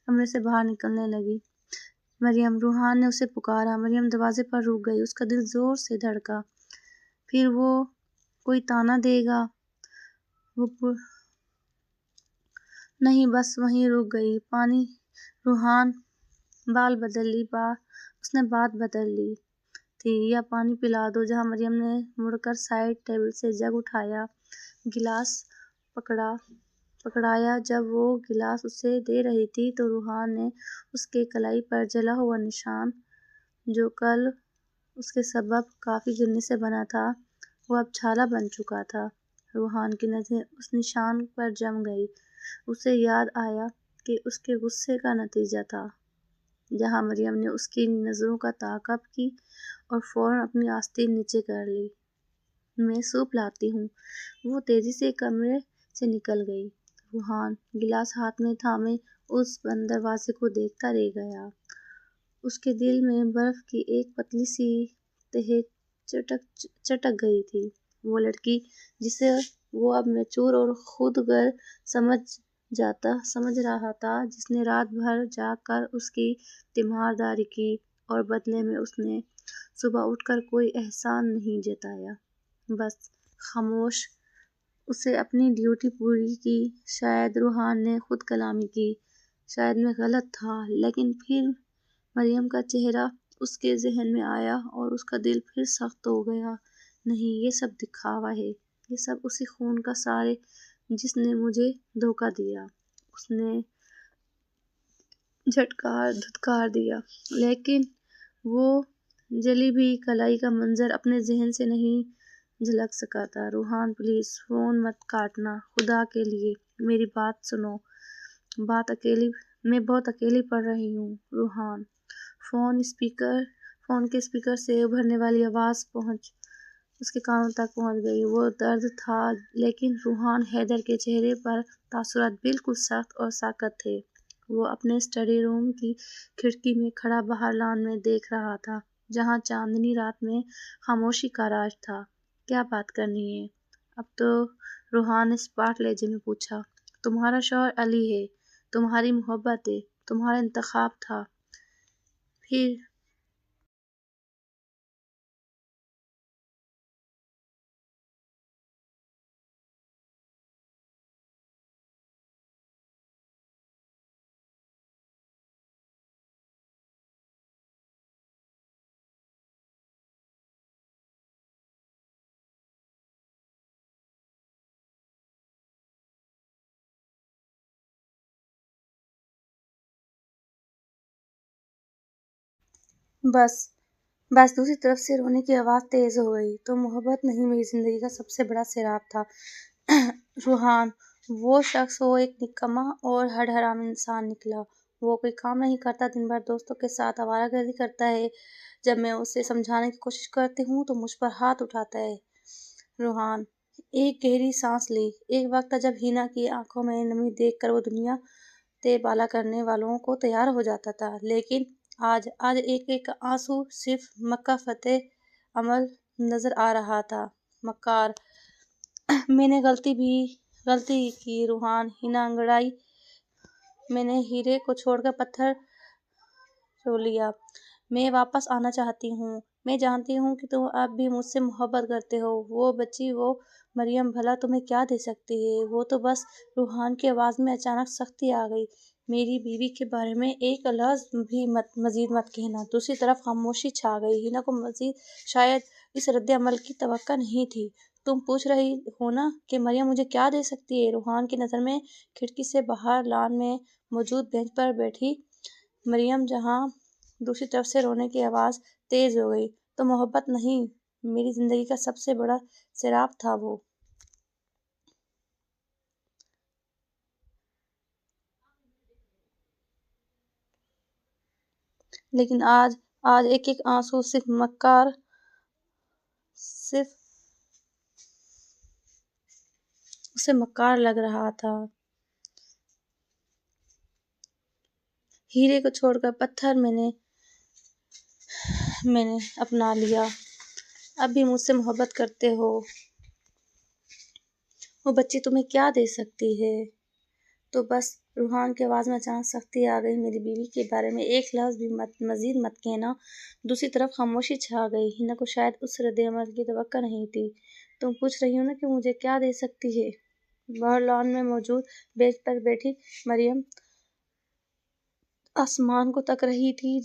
کمرے سے باہر نکلنے لگی۔ مریم، روحان نے اسے پکارا۔ مریم دروازے پر رک گئی، اس کا دل زور سے دھڑکا۔ پھر وہ کوئی طعنہ دے گا؟ نہیں، بس وہیں رک گئی۔ روحان، اس نے بات بدل لی تھی، یا پانی پلا دو؟ جہاں مریم نے مڑ کر سائڈ ٹیبل سے جگ اٹھایا، گلاس پکڑایا۔ جب وہ گلاس اسے دے رہی تھی تو روحان نے اس کے کلائی پر جلا ہوا نشان، جو کل اس کے سبب کافی گرنے سے بنا تھا، وہ اب چھالا بن چکا تھا۔ روحان کی نظریں اس نشان پر جم گئی۔ اسے یاد آیا کہ اس کے غصے کا نتیجہ تھا، جہاں مریم نے اس کی نظروں کا تعاقب کی اور فوراً اپنی آستین نیچے کر لی۔ میں سوپ لاتی ہوں۔ وہ تیزی سے کمرے سے نکل گئی۔ روحان گلاس ہاتھ میں تھامے اس بند دروازے کو دیکھتا رہ گیا۔ اس کے دل میں برف کی ایک پتلی سی تہہ چٹک گئی تھی۔ وہ لڑکی جسے وہ اب میچور اور خود غرض سمجھ رہا تھا، جس نے رات بھر جاگ کر اس کی تیمارداری کی، اور بدلے میں اس نے صبح اٹھ کر کوئی احسان نہیں جتایا، بس خاموش اسے اپنی ڈیوٹی پوری کی۔ شاید روحان نے خود کلامی کی، شاید میں غلط تھا، لیکن پھر مریم کا چہرہ اس کے ذہن میں آیا اور اس کا دل پھر سخت ہو گیا۔ نہیں، یہ سب دکھاوا ہے، یہ سب اسی خون کا سار ہے جس نے مجھے دھوکہ دیا۔ اس نے دھتکار دیا، لیکن وہ جلی ہوئی کلائی کا منظر اپنے ذہن سے نہیں جھلک سکا تھا۔ روحان، پلیز فون مت کاٹنا، خدا کے لیے میری بات سنو۔ میں بہت اکیلی پڑ رہی ہوں۔ روحان، فون کے اسپیکر سے ابھرنے والی آواز اس کے کانوں تک پہنچ گئی۔ وہ درد تھا، لیکن روحان حیدر کے چہرے پر تاثرات بالکل سخت اور ساکت تھے۔ وہ اپنے اسٹڈی روم کی کھڑکی میں کھڑا باہر لان میں دیکھ رہا تھا، جہاں چاندنی رات میں خاموشی کا راج تھا۔ کیا بات کرنی ہے اب تو؟ روحان نے سپاٹ لہجے میں پوچھا۔ تمہارا شوہر علی ہے، تمہاری محبت ہے، تمہارا انتخاب تھا، پھر بس بس دوسری طرف سے رونے کی آواز تیز ہو گئی۔ تو محبت نہیں، میری زندگی کا سب سے بڑا سیراب تھا روحان۔ وہ شخص، وہ ایک نکما اور ہڈ حرام انسان نکلا۔ وہ کوئی کام نہیں کرتا، دن بھر دوستوں کے ساتھ آوارہ گردی کرتا ہے۔ جب میں اسے سمجھانے کی کوشش کرتی ہوں تو مجھ پر ہاتھ اٹھاتا ہے۔ روحان ایک گہری سانس لی۔ ایک وقت تھا جب ہینا کی آنکھوں میں نمی دیکھ کر وہ دنیا تے بالا کرنے والوں کو تیار ہو جاتا تھا، لیکن آج ایک ایک آنسو صرف مکہ فتح عمل نظر آ رہا تھا۔ مکار میں نے غلطی کی روحان، ہینا انگڑائی۔ میں نے ہیرے کو چھوڑ کر پتھر رو لیا۔ میں واپس آنا چاہتی ہوں۔ میں جانتی ہوں کہ تم اب بھی مجھ سے محبت کرتے ہو۔ وہ بچی، وہ مریم بھلا تمہیں کیا دے سکتی ہے؟ وہ تو بس۔ روحان کی آواز میں اچانک سختی آ گئی۔ میری بیوی کے بارے میں ایک لفظ بھی مزید مت کہنا۔ دوسری طرف خاموشی چھا گئی۔ ہینا کو مزید شاید اس رد عمل کی توقع نہیں تھی۔ تم پوچھ رہی ہو نا کہ مریم مجھے کیا دے سکتی ہے؟ روحان کی نظر میں کھڑکی سے باہر لان میں موجود بینچ پر بیٹھی مریم جہاں دوسری طرف سے رونے کی آواز تیز ہو گئی۔ تو محبت نہیں، میری زندگی کا سب سے بڑا سیراب تھا وہ۔ لیکن آج ایک ایک آنسو اسے مکار لگ رہا تھا۔ ہیرے کو چھوڑ کر پتھر میں نے اپنا لیا۔ اب بھی مجھ سے محبت کرتے ہو؟ وہ بچی تمہیں کیا دے سکتی ہے؟ تو بس۔ روحان کی آواز میں اچانک سختی آ گئی۔ میری بیوی کے بارے میں ایک لفظ بھی مزید مت کہنا۔ دوسری طرف خاموشی چھا گئی۔ ہینا کو شاید اس رد عمل کی توقع نہیں تھی۔ تم پوچھ رہی ہو نا کہ مجھے کیا دے سکتی ہے؟ باہر لان میں موجود بینچ پر بیٹھی مریم آسمان کو تک رہی تھی۔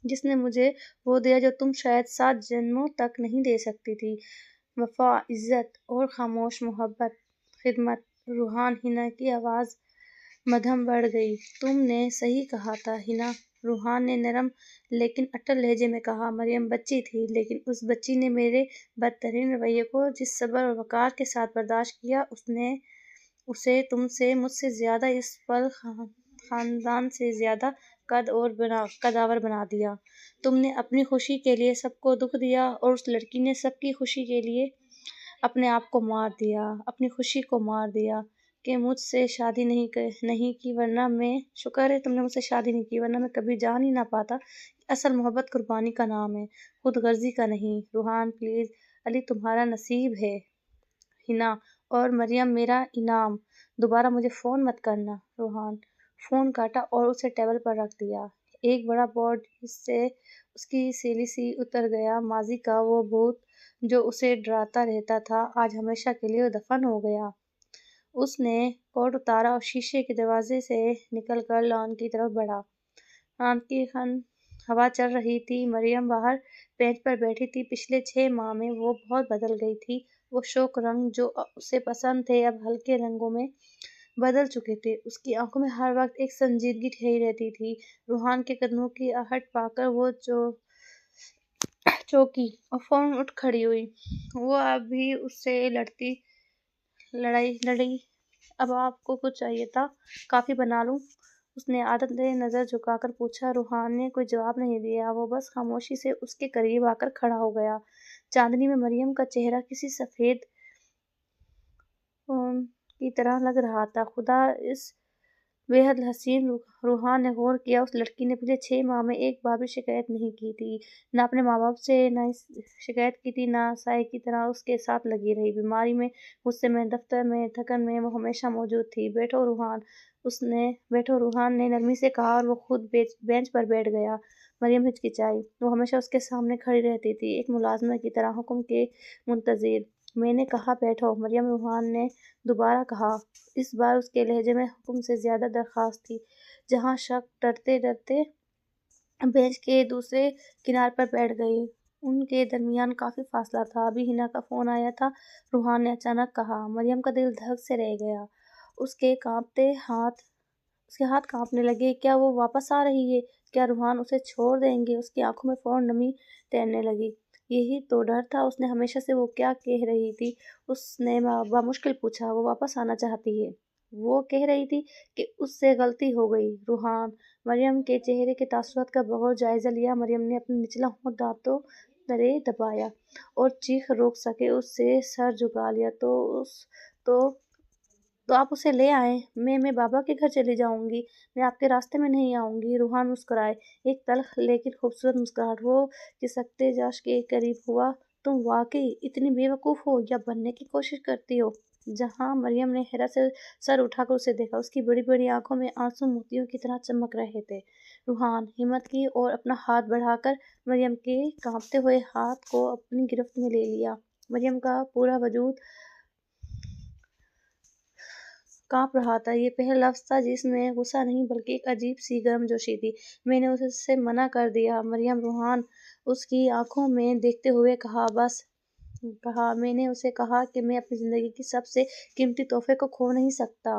جس نے مجھے وہ دیا جو تم شاید 7 جنموں تک نہیں دے سکتی تھی۔ وفا، عزت اور خاموش محبت، خدمت۔ روحان، ہینا کی آواز مدھم بڑھ گئی۔ تم نے صحیح کہا تھا ہینا، روحان نے نرم لیکن اٹل لہجے میں کہا۔ مریم بچی تھی، لیکن اس بچی نے میرے بدترین رویے کو جس صبر اور وقار کے ساتھ برداشت کیا، اس نے اسے تم سے، مجھ سے زیادہ، اس پل خاندان سے زیادہ قدآور بنا دیا۔ تم نے اپنی خوشی کے لیے سب کو دکھ دیا، اور اس لڑکی نے سب کی خوشی کے لیے اپنے آپ کو مار دیا، اپنی خوشی کو مار دیا کہ مجھ سے شادی نہیں کی، ورنہ میں شکر ہے تم نے مجھ سے شادی نہیں کی، ورنہ میں کبھی جان ہی نہ پاتا کہ اصل محبت قربانی کا نام ہے، خود غرضی کا نہیں۔ روحان پلیز، علی تمہارا نصیب ہے، ہینا اور مریم میرا انعام۔ دوبارہ مجھے فون مت کرنا۔ روحان فون کاٹا اور اسے ٹیبل پر رکھ دیا۔ ایک بڑا بورڈ جس سے اس کی سیلی سی اتر گیا۔ ماضی کا وہ بھوت جو اسے ڈراتا رہتا تھا، آج ہمیشہ کے لیے دفن ہو گیا۔ اس نے کوٹ اتارا اور شیشے کے دروازے سے نکل کر لان کی طرف بڑھا۔ رات کی ہوا چل رہی تھی۔ مریم باہر بینچ پر بیٹھی تھی۔ پچھلے 6 ماہ میں وہ بہت بدل گئی تھی۔ وہ شوق رنگ جو اسے پسند تھے اب ہلکے رنگوں میں بدل چکے تھے۔ اس کی آنکھوں میں ہر وقت ایک سنجیدگی ٹھہری رہتی تھی۔ روحان کے قدموں کی آہٹ پا کر وہ چونکی اور فوراً اٹھ کھڑی ہوئی۔ وہ اب بھی اس سے لڑی۔ اب آپ کو کچھ چاہیے تھا؟ کافی بنا لوں؟ اس نے عادت نظر جھکا کر پوچھا۔ روحان نے کوئی جواب نہیں دیا، وہ بس خاموشی سے اس کے قریب آ کر کھڑا ہو گیا۔ چاندنی میں مریم کا چہرہ کسی سفید اون کی طرح لگ رہا تھا۔ خدا، اس بے حد حسین۔ روحان نے غور کیا، اس لڑکی نے پچھلے 6 ماہ میں ایک بار بھی شکایت نہیں کی تھی، نہ اپنے ماں باپ سے نہ شکایت کی تھی، نہ سائے کی طرح اس کے ساتھ لگی رہی۔ بیماری میں، غصے میں، دفتر میں، تھکن میں، وہ ہمیشہ موجود تھی۔ بیٹھو روحان نے نرمی سے کہا اور وہ خود بینچ پر بیٹھ گیا۔ مریم ہچکچائی۔ وہ ہمیشہ اس کے سامنے کھڑی رہتی تھی، ایک ملازمہ کی طرح، حکم کے منتظر۔ میں نے کہا بیٹھو، مریم، روحان نے دوبارہ کہا۔ اس بار اس کے لہجے میں حکم سے زیادہ درخواست تھی۔ جہاں شک ڈرتے ڈرتے بینچ کے دوسرے کنارے پر بیٹھ گئی۔ ان کے درمیان کافی فاصلہ تھا۔ ابھی ہینا کا فون آیا تھا، روحان نے اچانک کہا۔ مریم کا دل دھڑک سے رہ گیا۔ اس کے ہاتھ کانپنے لگے۔ کیا وہ واپس آ رہی ہے؟ کیا روحان اسے چھوڑ دیں گے؟ اس کی آنکھوں میں فوراً نمی تیرنے لگی۔ یہی تو ڈر تھا اسے ہمیشہ سے۔ وہ کیا کہہ رہی تھی؟ اس نے بامشکل پوچھا۔ وہ واپس آنا چاہتی ہے۔ وہ کہہ رہی تھی کہ اس سے غلطی ہو گئی۔ روحان مریم کے چہرے کے تاثرات کا بغور جائزہ لیا۔ مریم نے اپنا نچلا ہونٹ دانتوں تلے دبایا اور چیخ روک سکے اس سے سر جھکا لیا۔ تو آپ اسے لے آئیں۔ میں بابا کے گھر چلی جاؤں گی۔ میں آپ کے راستے میں نہیں آؤں گی۔ روحان مسکرائے، ایک تلخ لیکن خوبصورت مسکراہٹ۔ وہ کھسکتے جاش کے قریب ہوا۔ تم واقعی اتنی بے وقوف ہو یا بننے کی کوشش کرتی ہو؟ جہاں مریم نے حیرت سے سر اٹھا کر اسے دیکھا، اس کی بڑی بڑی آنکھوں میں آنسو موتیوں کی طرح چمک رہے تھے۔ روحان ہمت کی اور اپنا ہاتھ بڑھا کر مریم کے کانپتے ہوئے ہاتھ کو اپنی گرفت میں لے لیا۔ مریم کا پورا وجود کانپ رہا تھا۔ یہ پہلا لفظ تھا جس میں غصہ نہیں بلکہ ایک عجیب سی گرم جوشی تھی۔ میں نے اسے منع کر دیا مریم، روحان اس کی آنکھوں میں دیکھتے ہوئے کہا۔ بس کہا؟ میں نے اسے کہا کہ میں اپنی زندگی کے سب سے قیمتی تحفے کو کھو نہیں سکتا۔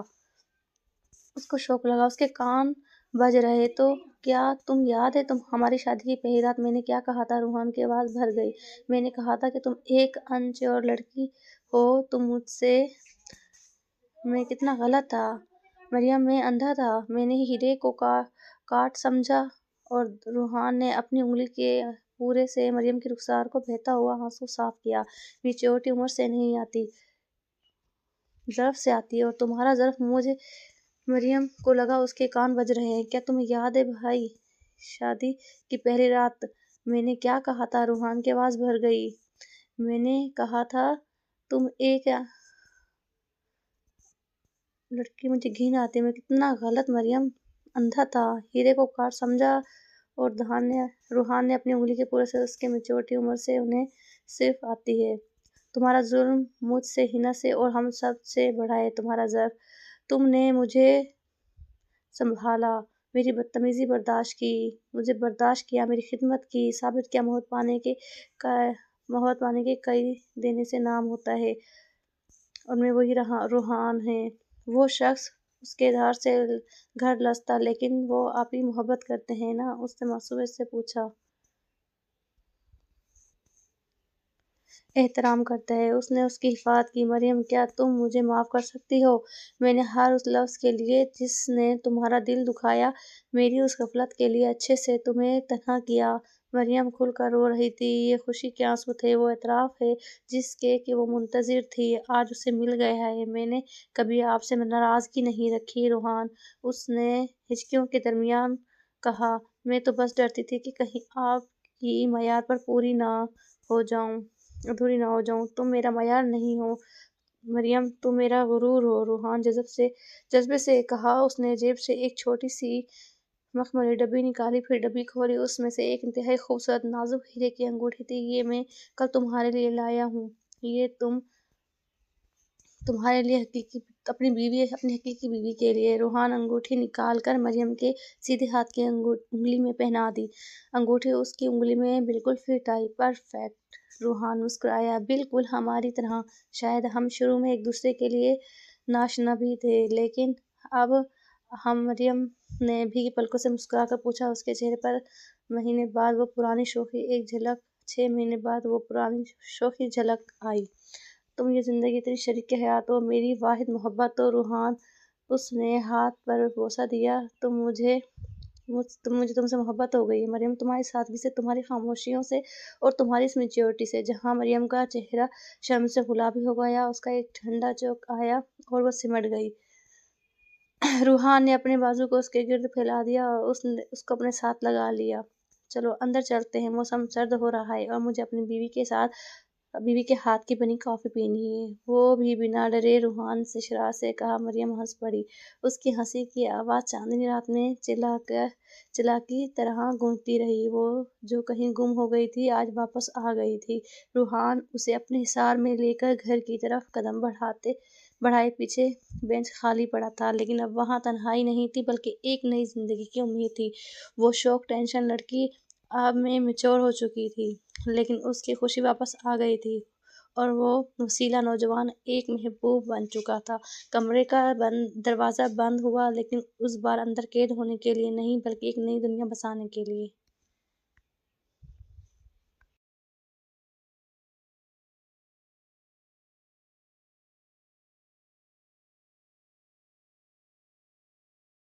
اس کو شوق لگا، اس کے کان بج رہے۔ تو کیا تمہیں یاد ہے ہماری شادی کی پہلی رات میں نے کیا کہا تھا؟ روحان کی آواز بھر گئی۔ میں نے کہا تھا کہ تم ایک انچور لڑکی ہو، تم مجھ سے۔ میں کتنا غلط تھا مریم، میں اندھا تھا، میں نے ہیرے کو کاٹ سمجھا۔ اور روحان نے اپنی انگلی کے پورے سے مریم کی رخسار کو بہتا ہوا آنسو صاف کیا۔ میچورٹی عمر سے نہیں آتی، ظرف سے آتی ہے، اور تمہارا ظرف مریم کو لگا اس کے کان بج رہے ہیں۔ کیا تمہیں یاد ہے بھائی، شادی کی پہلی رات میں نے کیا کہا تھا؟ روحان کی آواز بھر گئی۔ میں نے کہا تھا تم ایک لڑکی، مجھے گھن آتی ہے۔ میں کتنا غلط مریم، اندھا تھا، ہیرے کو کاٹ سمجھا۔ اور روحان نے اپنی انگلی کے پورے سے اس کے میچورٹی عمر سے انہیں صرف آتی ہے۔ تمہارا ظلم مجھ سے، ہنا سے اور ہم سب سے بڑا ہے۔ تمہارا ظرف، تم نے مجھے سنبھالا، میری بدتمیزی برداشت کی، مجھے برداشت کیا، میری خدمت کی، ثابت کیا محبت پانے کے کئی دینے سے نام ہوتا ہے۔ اور میں وہی روحان ہے، وہ شخص۔ اس کے دھار سے گھر لرزتا۔ لیکن وہ آپ ہی محبت کرتے ہیں نا؟ اس نے معصومیت سے پوچھا۔ احترام کرتا ہے، اس نے اس کی حفاظت کی۔ مریم، کیا تم مجھے معاف کر سکتی ہو؟ میں نے ہر اس لفظ کے لیے جس نے تمہارا دل دکھایا، میری اس غفلت کے لیے، اچھے سے تمہیں تنہا کیا۔ مریم کھل کر رو رہی تھی۔ یہ خوشی کے آنسو تھے، وہ اعتراف ہے جس کے کہ وہ منتظر تھی، آج اسے مل گیا ہے۔ میں نے کبھی آپ سے ناراضگی نہیں رکھی روحان، اس نے ہچکیوں کے درمیان کہا۔ میں تو بس ڈرتی تھی کہ کہیں آپ کی معیار پر ادھوری نہ ہو جاؤں۔ تم میرا معیار نہیں ہو مریم، تم میرا غرور ہو، روحان جذبے سے کہا۔ اس نے جیب سے ایک چھوٹی سی مخملی ڈبی نکالی، پھر ڈبی کھولی۔ اس میں سے ایک انتہائی خوبصورت نازک ہیرے کی انگوٹھی تھی۔ یہ میں کل تمہارے لیے لایا ہوں، یہ تمہارے لیے، اپنی حقیقی بیوی کے لیے۔ روحان انگوٹھی نکال کر مریم کے سیدھے ہاتھ کی انگلی میں پہنا دی۔ انگوٹھی اس کی انگلی میں بالکل فٹ آئی۔ پرفیکٹ، روحان مسکرایا، بالکل ہماری طرح۔ شاید ہم شروع میں ایک دوسرے کے لیے ناشنا بھی تھے، لیکن اب ہم۔ مریم نے بھیگی پلکوں سے مسکرا کر پوچھا۔ اس کے چہرے پر 6 مہینے بعد وہ پرانی شوخی جھلک آئی۔ تم یہ زندگی، تیری شریک حیات ہو، میری واحد محبت ہو روحان۔ اس نے ہاتھ پر بوسہ دیا۔ مجھے تم سے محبت ہو گئی ہے مریم، تمہاری سادگی سے، تمہاری خاموشیوں سے اور تمہاری اس میچورٹی سے۔ جہاں مریم کا چہرہ شرم سے گلابی ہو گیا، اس کا ایک ٹھنڈا جھونک آیا اور وہ سمٹ گئی۔ روحان نے اپنے بازو کو اس کے گرد پھیلا دیا اور اس کو اپنے ساتھ لگا لیا۔ چلو اندر چلتے ہیں، موسم سرد ہو رہا ہے اور مجھے اپنی بیوی کے ہاتھ کی بنی کافی پینی ہے۔ وہ بھی بنا ڈرے روحان سے شرارت سے کہا۔ مریم ہنس پڑی۔ اس کی ہنسی کی آواز چاندنی رات میں چیلہ کی طرح گونجتی رہی۔ وہ جو کہیں گم ہو گئی تھی، آج واپس آ گئی تھی۔ روحان اسے اپنے حصار میں لے کر گھر کی طرف قدم بڑھائے۔ پیچھے بینچ خالی پڑا تھا، لیکن اب وہاں تنہائی نہیں تھی بلکہ ایک نئی زندگی کی امید تھی۔ وہ شوخ ٹینشن لڑکی اب میں میچور ہو چکی تھی، لیکن اس کی خوشی واپس آ گئی تھی۔ اور وہ وسیلہ نوجوان ایک محبوب بن چکا تھا۔ کمرے کا دروازہ بند ہوا، لیکن اس بار اندر قید ہونے کے لیے نہیں بلکہ ایک نئی دنیا بسانے کے لیے۔